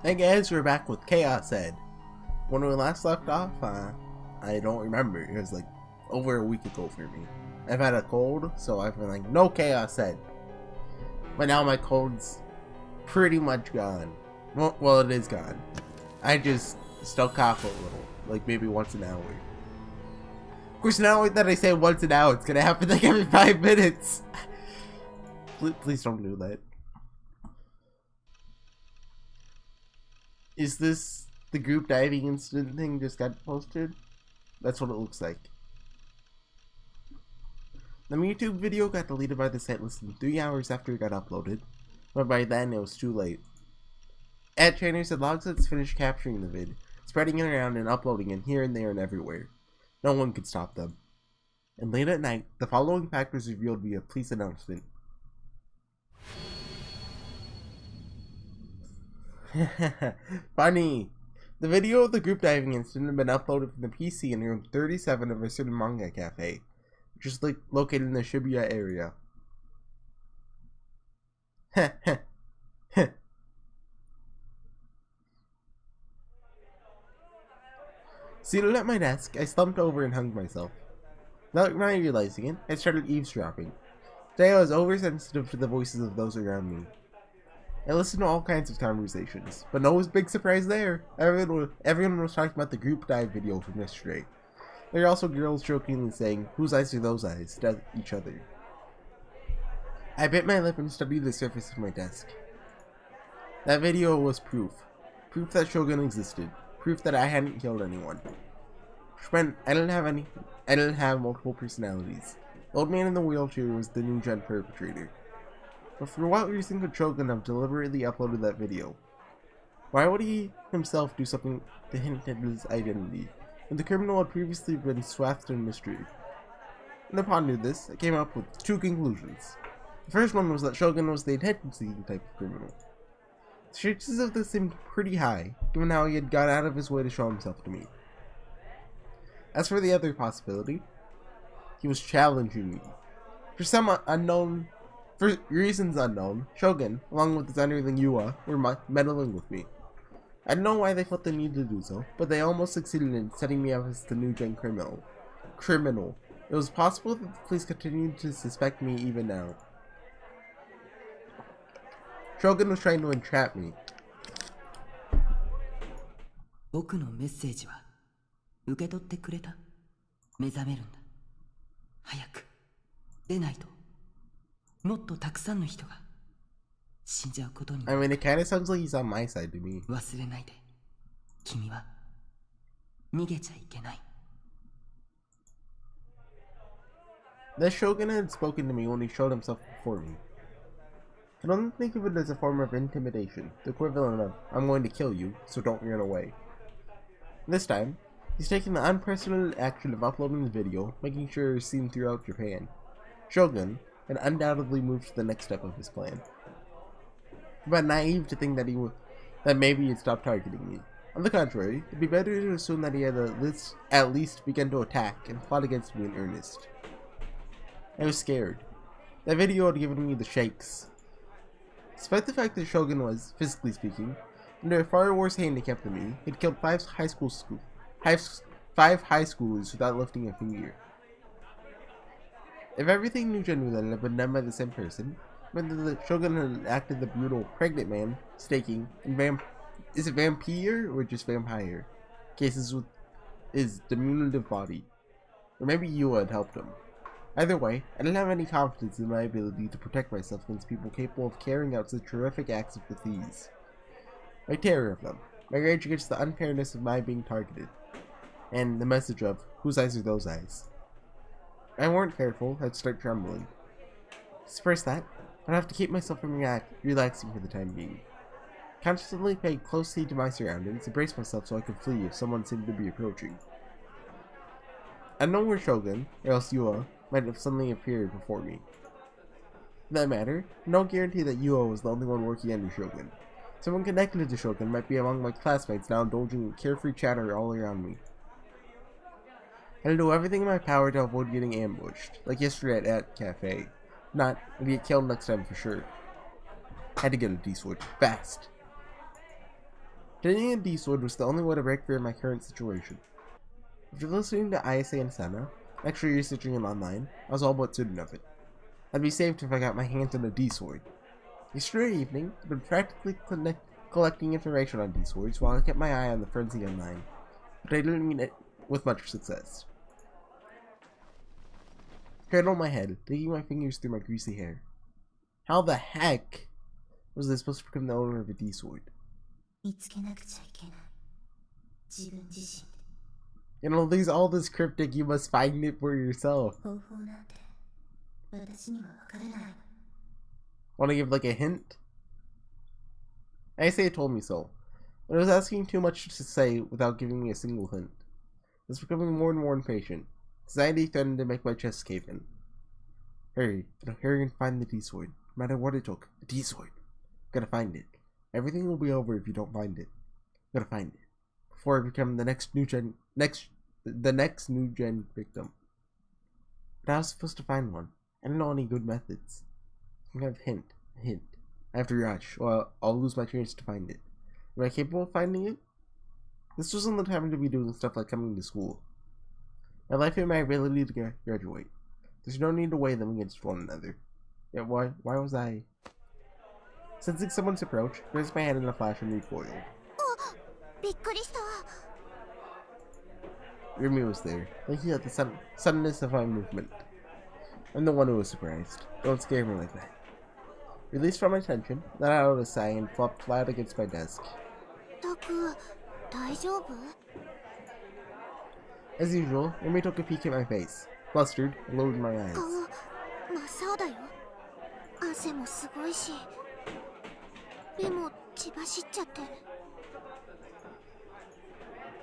Hey guys, we're back with Chaos Ed. When we last left off, I don't remember. It was like over a week ago for me. I've had a cold, so I've been like, no Chaos Ed. But now my cold's pretty much gone. Well, it is gone. I just still cough a little, like maybe once an hour. Of course, now that I say once an hour, it's gonna happen like every 5 minutes. Please don't do that. Is this the group diving incident thing just got posted? That's what it looks like. The YouTube video got deleted by the site less than 3 hours after it got uploaded, but by then it was too late. Ad trainers had logs since finished capturing the vid, spreading it around and uploading it here and there and everywhere. No one could stop them. And late at night, the following fact was revealed via police announcement. Funny! The video of the group diving incident had been uploaded from the PC in room 37 of a certain manga cafe, which is located in the Shibuya area. Seated at my desk, I slumped over and hung myself. Without my realizing it, I started eavesdropping. Today I was oversensitive to the voices of those around me. I listened to all kinds of conversations, but no big surprise there. Everyone was talking about the group dive video from yesterday. There were also girls jokingly saying, "Whose eyes are those eyes?" to each other. I bit my lip and studied the surface of my desk. That video was proof. Proof that Shogun existed. Proof that I hadn't killed anyone. Which meant I didn't have multiple personalities. The old man in the wheelchair was the new gen perpetrator. But for what reason could Shogun have deliberately uploaded that video? Why would he himself do something to hint at his identity, when the criminal had previously been swathed in mystery? And upon doing this, I came up with two conclusions. The first one was that Shogun was the attention-seeking type of criminal. The chances of this seemed pretty high, given how he had gone out of his way to show himself to me. As for the other possibility, he was challenging me. For reasons unknown, Shogun, along with his underling Yua, were meddling with me. I don't know why they felt the need to do so, but they almost succeeded in setting me up as the new gen criminal. It was possible that the police continued to suspect me even now. Shogun was trying to entrap me. 僕のメッセージは受け取ってくれた。目覚めるんだ。早く出ないと。もっとたくさんの人が死んじゃうことに。I mean, it kinda sounds like he's on my side to me. 忘れないで。君は逃げちゃいけない。The Shogun had spoken to me when he showed himself before me. I don't think of it as a form of intimidation, the equivalent of, "I'm going to kill you, so don't run away." This time, he's taking the unprecedented action of uploading the video, making sure it's seen throughout Japan. Shogun had undoubtedly moved to the next step of his plan. But naive to think that maybe he'd stop targeting me. On the contrary, it'd be better to assume that he had at least begun to attack and plot against me in earnest. I was scared. That video had given me the shakes. Despite the fact that Shogun was, physically speaking, under a far worse handicap than me, he'd killed five high schoolers without lifting a finger. If everything New Gen then had been done by the same person, it meant that the Shogun had acted the brutal pregnant man, staking, and is it vampire or just vampire? Cases with his diminutive body. Or maybe Yua had helped him. Either way, I didn't have any confidence in my ability to protect myself against people capable of carrying out such horrific acts with ease. My terror of them, my rage against the unfairness of my being targeted, and the message of, "Whose eyes are those eyes?" If I weren't careful, I'd start trembling. To suppress that, I'd have to keep myself from relaxing for the time being. Constantly pay close heed to my surroundings and brace myself so I could flee if someone seemed to be approaching. I know where Shogun, or else Yua, might have suddenly appeared before me. For that matter, no guarantee that Yua was the only one working under Shogun. Someone connected to Shogun might be among my classmates now indulging in carefree chatter all around me. I'll do everything in my power to avoid getting ambushed, like yesterday at that cafe. Not, I'd get killed next time for sure. Had to get a D-switch, fast. Getting a D-Sword was the only way to break free in my current situation. After listening to ISA and Senna, actually researching it online, I was all but certain of it. I'd be saved if I got my hands on a D-Sword. Yesterday evening, I'd been practically collecting information on D-Swords while I kept my eye on the frenzy online, but I didn't meet it with much success. I cradled my head, digging my fingers through my greasy hair. How the heck was I supposed to become the owner of a D-Sword? You know, there's all this cryptic, you must find it for yourself. Want to give like a hint? I say it told me so, but it was asking too much to say without giving me a single hint. I was becoming more and more impatient. Anxiety threatened to make my chest cave in. Hurry and find the D-Sword. No matter what it took, the D-Sword. Gotta find it. Everything will be over if you don't find it. Gotta find it before I become the next new gen victim. But I was supposed to find one. I don't know any good methods. I have a hint. I have to rush, or I'll lose my chance to find it. Am I capable of finding it? This wasn't the time to be doing stuff like coming to school. My life and my ability to graduate. There's no need to weigh them against one another. Yet why was I... Sensing someone's approach, I raised my hand in a flash and recoiled. Rumi was there, looking at the suddenness of my movement. I'm the one who was surprised. Don't scare me like that. Released from my tension, let out a sigh and flopped flat against my desk. As usual, Rumi took a peek at my face, flustered, and lowered my eyes.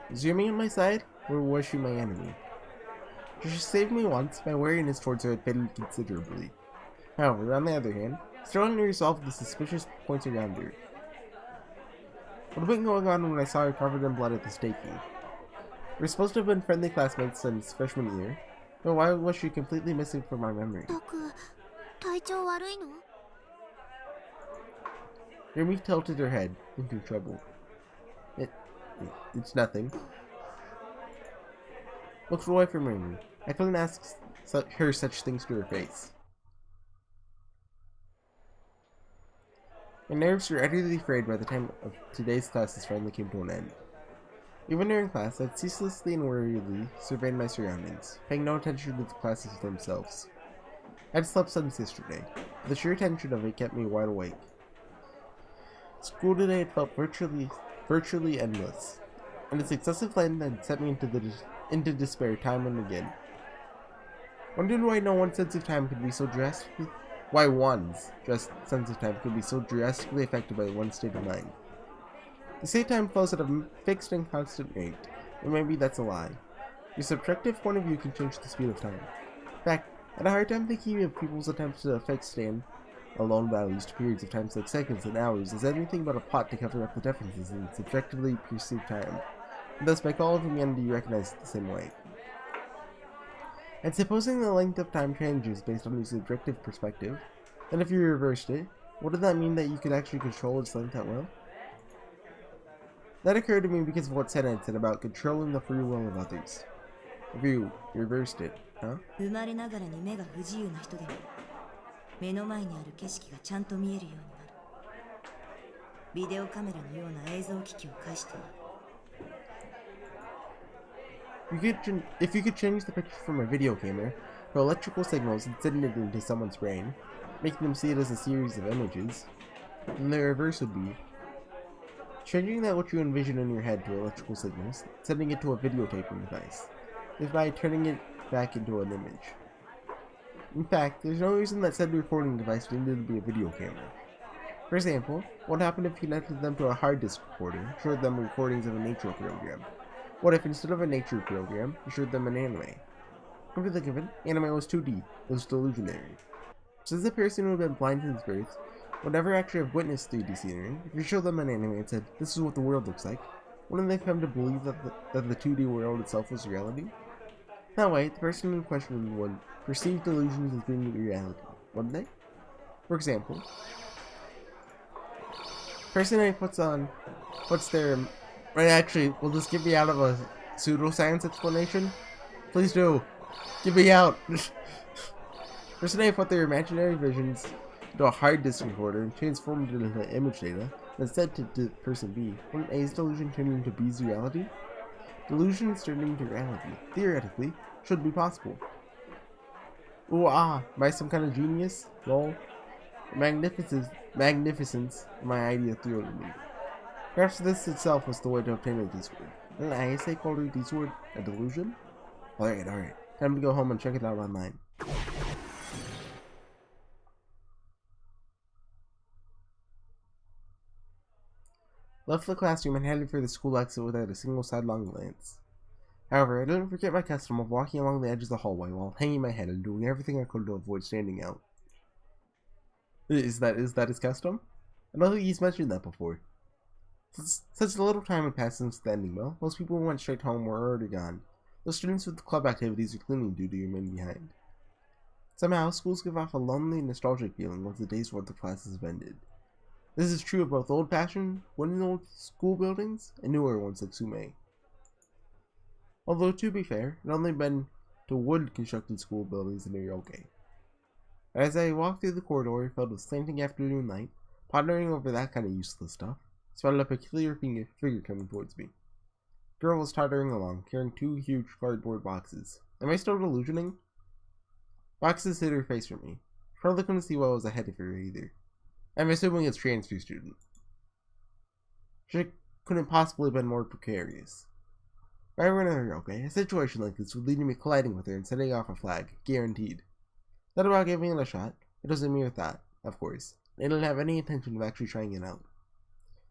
Was Rumi on my side, or was she my enemy? She saved me once, my wariness towards her had faded considerably. However, on the other hand, strongly resolved the suspicious points around her. What had been going on when I saw her covered in blood at the staking? We were supposed to have been friendly classmates since freshman year, but why was she completely missing from my memory? Rumi tilted her head, into trouble. It's nothing. Looked away from Rumi. I couldn't ask her such things to her face. My nerves were utterly frayed by the time of today's classes finally came to an end. Even during class, I'd ceaselessly and worriedly surveyed my surroundings, paying no attention to the classes themselves. I'd slept since yesterday, but the sheer tension of it kept me wide awake. School today had felt virtually endless, and its excessive length had set me into despair time and again. Wondered why one's sense of time could be so drastically affected by one's state of mind. They say time flows at a fixed and constant rate, and maybe that's a lie. Your subjective point of view can change the speed of time. In fact, I had a hard time thinking of people's attempts to affix stand-alone values to periods of time like seconds and hours as anything but a plot to cover up the differences in subjectively perceived time, and thus make all of humanity recognized the same way. And supposing the length of time changes based on your subjective perspective, then if you reversed it, wouldn't that mean that you could actually control its length at will? That occurred to me because of what Senna had said about controlling the free will of others. If you reversed it, huh? If you could change the picture from a video camera to electrical signals and send it into someone's brain, making them see it as a series of images, then the reverse would be changing that what you envision in your head to electrical signals, sending it to a videotaping device, thereby turning it back into an image. In fact, there's no reason that said recording device needed to be a video camera. For example, what happened if you connected them to a hard disk recorder, showed them recordings of a nature program? What if instead of a nature program, you showed them an anime? Come to think of it, anime was 2D, it was delusionary. Since the person who had been blind since birth would never actually have witnessed 3D scenery, if you showed them an anime and said, this is what the world looks like, wouldn't they come to believe that the 2D world itself was reality? That way, the person in question would perceive delusions as being reality, wouldn't they? For example, Person A puts their... Right, actually, will just get me out of a pseudoscience explanation? Please do. Get me out. Person A put their imaginary visions into a hard disk recorder and transformed it into image data, then said to person B, wouldn't A's delusion turn into B's reality? Delusions turning into reality, theoretically, should be possible. Ooh ah, am I some kind of genius? Lol. Magnificence, my idea thrilled me. Perhaps this itself was the way to obtain a D-word. Didn't I say called a D-word a delusion? Alright. Time to go home and check it out online. Left the classroom and headed for the school exit without a single sidelong glance. However, I didn't forget my custom of walking along the edge of the hallway while hanging my head and doing everything I could to avoid standing out. Is that his custom? I don't think he's mentioned that before. Since a little time had passed since the ending bell, most people who went straight home were already gone. The students with club activities or cleaning duty remained behind. Somehow, schools give off a lonely, nostalgic feeling once the day's worth of classes have ended. This is true of both old-fashioned, wooden old school buildings and newer ones like Sume. Although, to be fair, it only been to wood-constructed school buildings in Nyoke. As I walked through the corridor filled with slanting afternoon light, pondering over that kind of useless stuff, I spotted a peculiar figure coming towards me. The girl was tottering along, carrying 2 huge cardboard boxes. Am I still delusioning? Boxes hid her face from me. Probably couldn't see what was ahead of her either. I'm assuming it's transfer student. She couldn't possibly have been more precarious. If I were in Nyoke, a situation like this would lead to me colliding with her and setting off a flag, guaranteed. Not about giving it a shot, it was a mere thought, of course. I didn't have any intention of actually trying it out.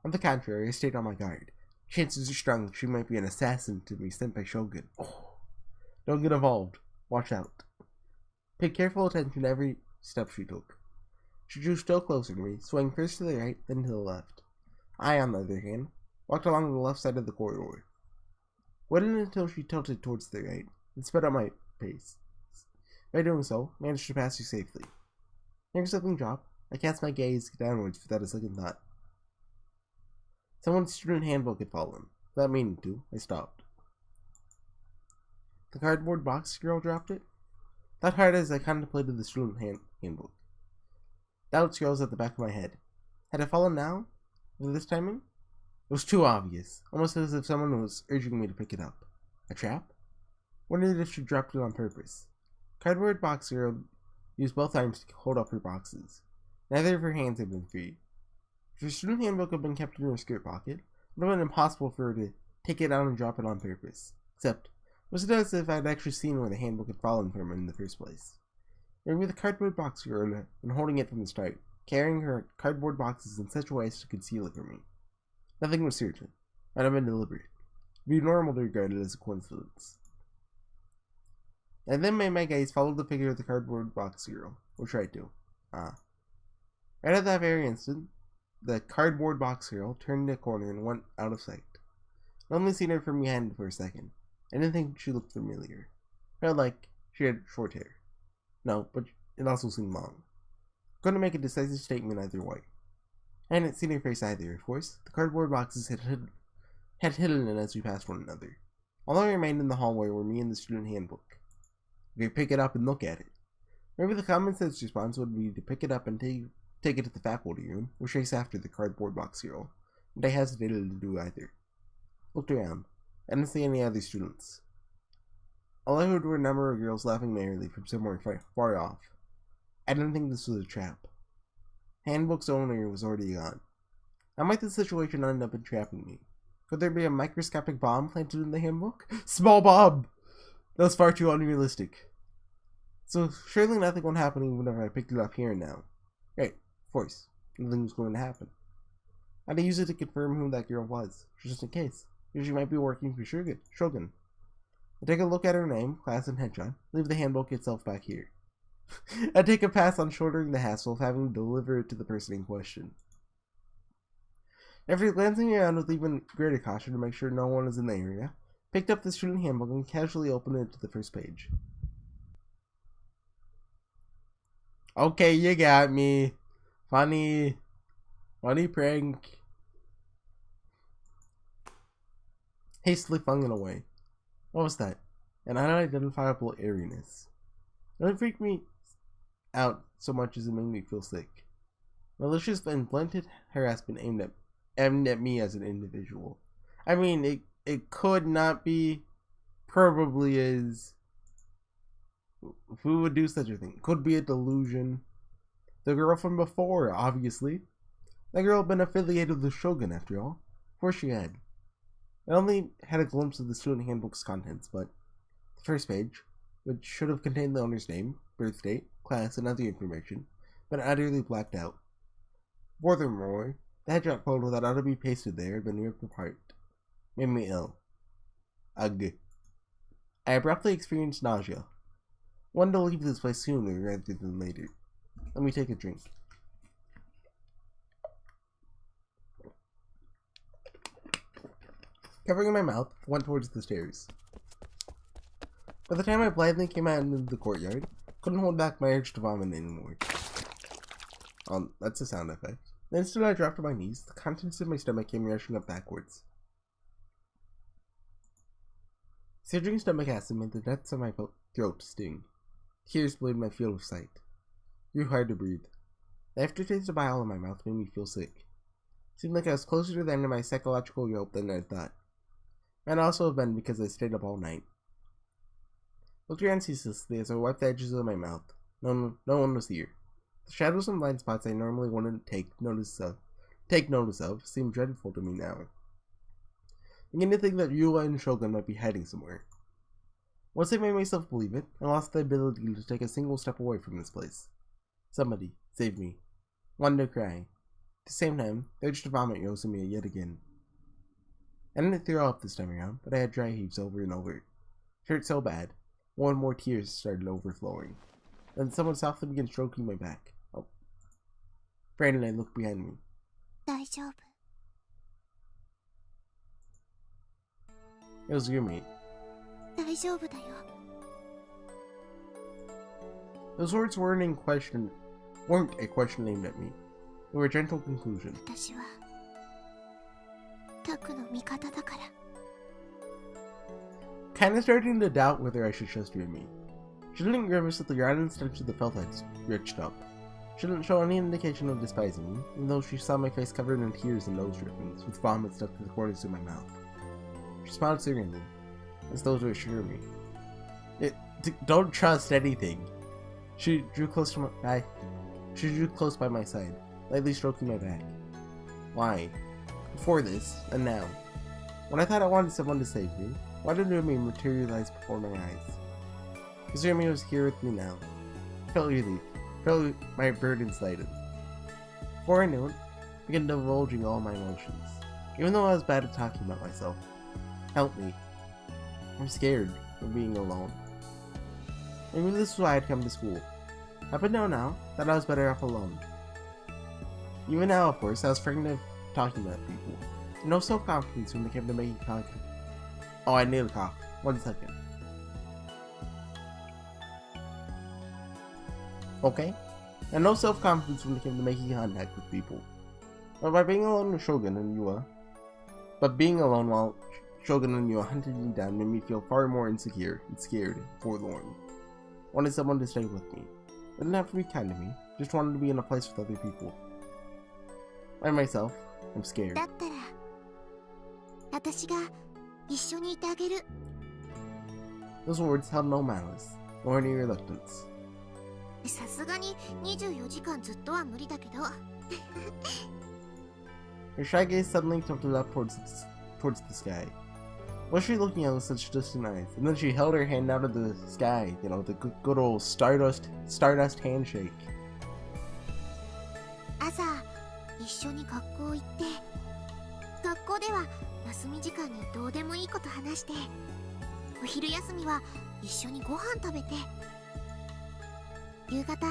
On the contrary, I stayed on my guard. Chances are strong that she might be an assassin to be sent by Shogun. Oh, don't get involved. Watch out. Paid careful attention to every step she took. She drew still closer to me, swaying first to the right, then to the left. I, on the other hand, walked along the left side of the corridor. Waited until she tilted towards the right, and sped up my pace. By doing so, managed to pass her safely. Hearing something drop, I cast my gaze downwards without a second thought. Someone's student handbook had fallen. Without meaning to, I stopped. The cardboard box girl dropped it. Thought hard as I contemplated the student handbook. Doubts rose at the back of my head. Had it fallen now? With this timing? It was too obvious, almost as if someone was urging me to pick it up. A trap? Wondered if she dropped it on purpose. Cardboard box girl used both arms to hold up her boxes. Neither of her hands had been free. If her student handbook had been kept in her skirt pocket, it would have been impossible for her to take it out and drop it on purpose. Except, it was as if I had actually seen where the handbook had fallen from in the first place. Maybe the cardboard box girl had been holding it from the start, carrying her cardboard boxes in such a way as to conceal it from me. Nothing was certain. Might have been deliberate. It would be normal to regard it as a coincidence. I then made my gaze follow the figure of the cardboard box girl, or tried to. Right at that very instant, the cardboard box girl turned a corner and went out of sight. I'd only seen her from behind for a second. I didn't think she looked familiar. Felt like she had short hair. No, but it also seemed long. Couldn't make a decisive statement either way. I hadn't seen her face either, of course. The cardboard boxes had hidden it as we passed one another. All I remained in the hallway were me and the student handbook. I could pick it up and look at it. Maybe the common sense response would be to pick it up and take it to the faculty room, or chase after the cardboard box girl, but I hesitated to do either. Looked around. I didn't see any other students. All I heard were a number of girls laughing merrily from somewhere far off. I didn't think this was a trap. Handbook's owner was already gone. How might the situation end up entrapping me? Could there be a microscopic bomb planted in the handbook? Small bomb! That was far too unrealistic. So surely nothing would happen even if I picked it up here and now. Right, of course. Nothing was going to happen. I'd use it to confirm who that girl was, just in case. She might be working for Shogun. I take a look at her name, class, and headshot. Leave the handbook itself back here. I take a pass on shouldering the hassle of having to deliver it to the person in question. After glancing around with even greater caution to make sure no one is in the area, picked up the student handbook and casually opened it to the first page. Okay, you got me. Funny prank. hastily flung it away. What was that? An unidentifiable airiness. It didn't freak me out so much as it made me feel sick. Malicious and blunted harassment aimed at me as an individual. I mean, it could not be. Probably is. Who would do such a thing? Could be a delusion. The girl from before, obviously. That girl had been affiliated with the Shogun, after all. Of course she had. I only had a glimpse of the student handbook's contents, but the first page, which should have contained the owner's name, birth date, class, and other information, but utterly blacked out. Furthermore, the headshot photo that ought to be pasted there had been ripped apart. Made me ill. Ugh. I abruptly experienced nausea. Wanted to leave this place sooner rather than later. Let me take a drink. Covering my mouth, went towards the stairs. By the time I blithely came out into the courtyard, couldn't hold back my urge to vomit anymore. That's a sound effect. The instant I dropped to my knees, the contents of my stomach came rushing up backwards. Surging stomach acid made the depths of my throat sting. Tears blurred my field of sight. It grew hard to breathe. The aftertaste of bile in my mouth made me feel sick. It seemed like I was closer to the end of my psychological rope than I thought. Might also have been because I stayed up all night. Looked around ceaselessly as I wiped the edges of my mouth. No one was here. The shadows and blind spots I normally wouldn't take notice of seemed dreadful to me now. I began to think that Yua and Shogun might be hiding somewhere. Once I made myself believe it, I lost the ability to take a single step away from this place. Somebody, save me. Wanted to cry. At the same time, the urge to vomit rose in me yet again. I didn't throw up this time around, but I had dry heaves over and over. It hurt so bad, more and more tears started overflowing. Then someone softly began stroking my back. Oh. Frightened, I looked behind me. 大丈夫 It was your mate. 大丈夫だよ Those words weren't a question aimed at me. They were a gentle conclusion. 私はタクの味方だから Kinda starting to doubt whether I should trust her or me. She didn't grimace at the rotten stench of the felt I'd reached up. She didn't show any indication of despising me, even though she saw my face covered in tears and nose drippings, with vomit stuck to the corners of my mouth. She smiled serenely, as though to assure me. Don't trust anything. She drew close by my side, lightly stroking my back. Why? Before this, and now. When I thought I wanted someone to save me, why did Rumi materialize before my eyes? Because Rumi was here with me now. I felt relief. Felt my burdens lightened. Before I knew it, I began divulging all my emotions. Even though I was bad at talking about myself. Help me. I'm scared of being alone. Maybe this is why I'd come to school. I would know now that I was better off alone. Even now, of course, I was frightened of talking about people. No self-confidence when it came to making contact. Oh, I need a cough. 1 second. Okay? And no self-confidence when it came to making contact with people. But by being alone with Shogun and Yua, while Shogun and Yua hunted me down made me feel far more insecure and scared and forlorn. Wanted someone to stay with me. They didn't have to be kind to me, just wanted to be in a place with other people. By myself, I'm scared. だったら私が一緒にいてあげる Those words held no malice, nor any reluctance. さすがに24時間ずっとは無理だけど Her shy gaze suddenly tilted up towards the sky. Was she looking at with such distant eyes? And then she held her hand out of the sky, the good old stardust handshake. 朝一緒に学校行って学校では休み時間にどうでもいいこと話してお昼休みは一緒にご飯食べて夕方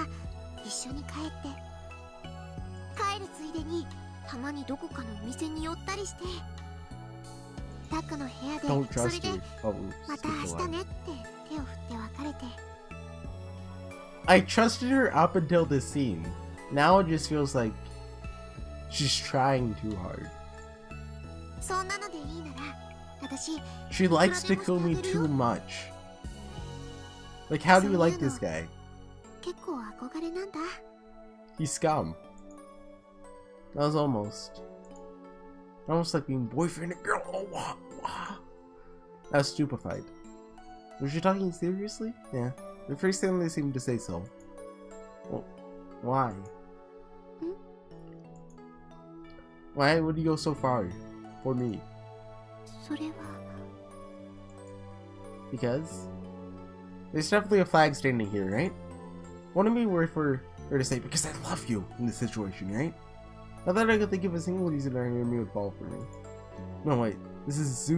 一緒に帰って帰るついでにたまにどこかのお店に寄ったりしてタクの部屋でそれでまた明日ねって手を振って別れて I trusted her up until this scene. Now it just feels like she's trying too hard. そんなのでいいなら She likes to kill me too much. Like, how do you like this guy? He's scum. That was almost like being boyfriend and girl. Oh, wow. I was stupefied. Was she talking seriously? Yeah. The first time they seemed to say so. Well, why? Why would you go so far? For me? Because? There's definitely a flag standing here, right? Wouldn't it be worth for her to say, because I love you in this situation, right? I thought I could think of a single reason why Remy would fall for me. No, wait. This is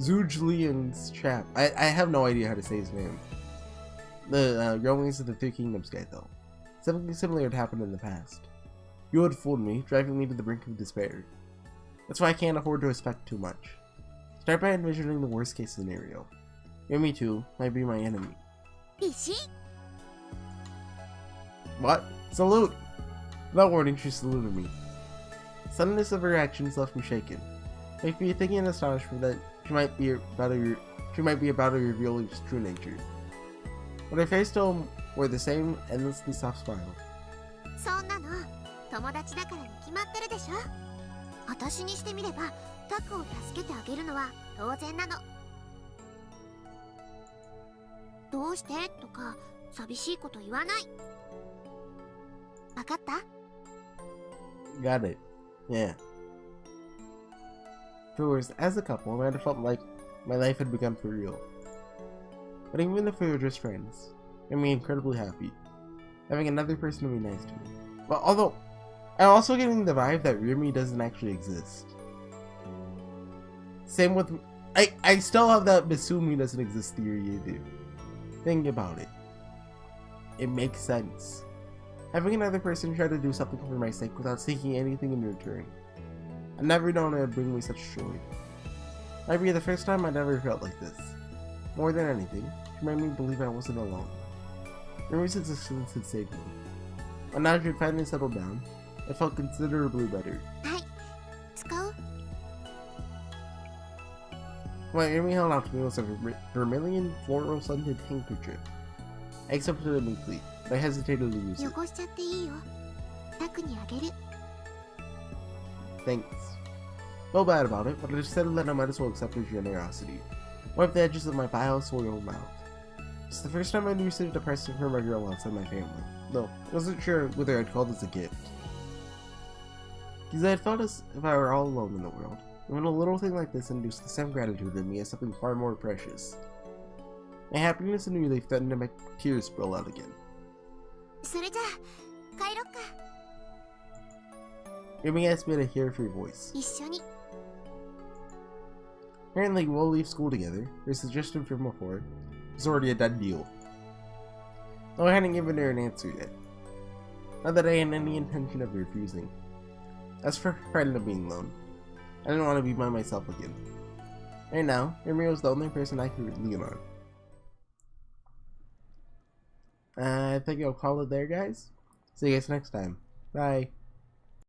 Zujlian's chap. I have no idea how to say his name. The Growings of the Three Kingdoms guy, though. Something similar had happened in the past. You had fooled me, driving me to the brink of despair. That's why I can't afford to expect too much. Start by envisioning the worst case scenario. Remy, too, might be my enemy. What? Salute! Without warning, she saluted me. The suddenness of her actions left me shaken. Make me thinking in astonishment that she might be about to reveal his true nature. But her face still wore the same endlessly soft smile. Got it. Yeah. First, as a couple, I might have felt like my life had begun for real. But even if we were just friends, it made me incredibly happy. Having another person to be nice to me. But although, I'm also getting the vibe that Remy doesn't actually exist. Same with... I still have that Basumi doesn't exist theory either. Think about it. It makes sense. Having another person try to do something for my sake without seeking anything in return. I've never known it would bring me such joy. Might be the first time I'd ever felt like this. More than anything, she made me believe I wasn't alone. Remy's existence had saved me. When now she had finally settled down, I felt considerably better. What Remy held out to me was a vermilion floral scented handkerchief. I accepted it meekly, but I hesitated to use it. Thanks. Felt bad about it, but I decided that I might as well accept her generosity. Wipe the edges of my bile-soiled mouth. It's the first time I'd received a present from a girl outside my family, though I wasn't sure whether I'd call this a gift. Because I had felt as if I were all alone in the world, and when a little thing like this induced the same gratitude in me as something far more precious. My happiness and relief threatened to make tears spill out again. Remy asked me to hear her voice. Apparently, we'll leave school together. Her suggestion from before was already a done deal. Though I hadn't given her an answer yet. Not that I had any intention of refusing. As for her friend of being alone, I didn't want to be by myself again. Right now, Remy was the only person I could lean on. I think I'll call it there, guys. See you guys next time. Bye.